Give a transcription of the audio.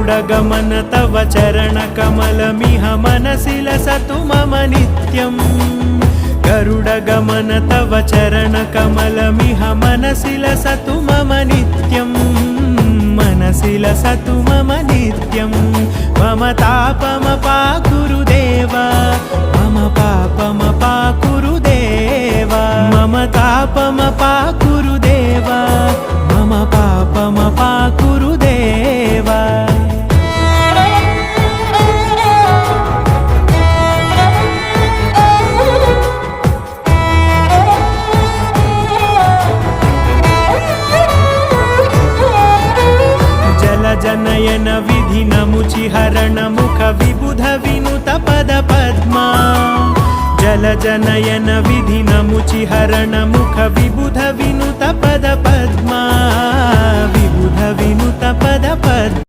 गरुडगमन तव चरणकमलमिह मनसि लसतु मम नित्यम् गरुडगमन तव चरणकमलमिह मनसि लसतु मम नित्यम् मनसि लसतु मम नित्यम् मम तापमपाकुरु देव मम पापमपाकुरु देव मम तापमपाकुरु देव मम पापमपाकुरु देव जनयन विधिनमुचिहरण मुख विबुध विनुत पद पद्मा जल जनयन विधिनमुचिहरण मुख विबुध विनुत पद पद्मा विबुध विनुत पद पद्मा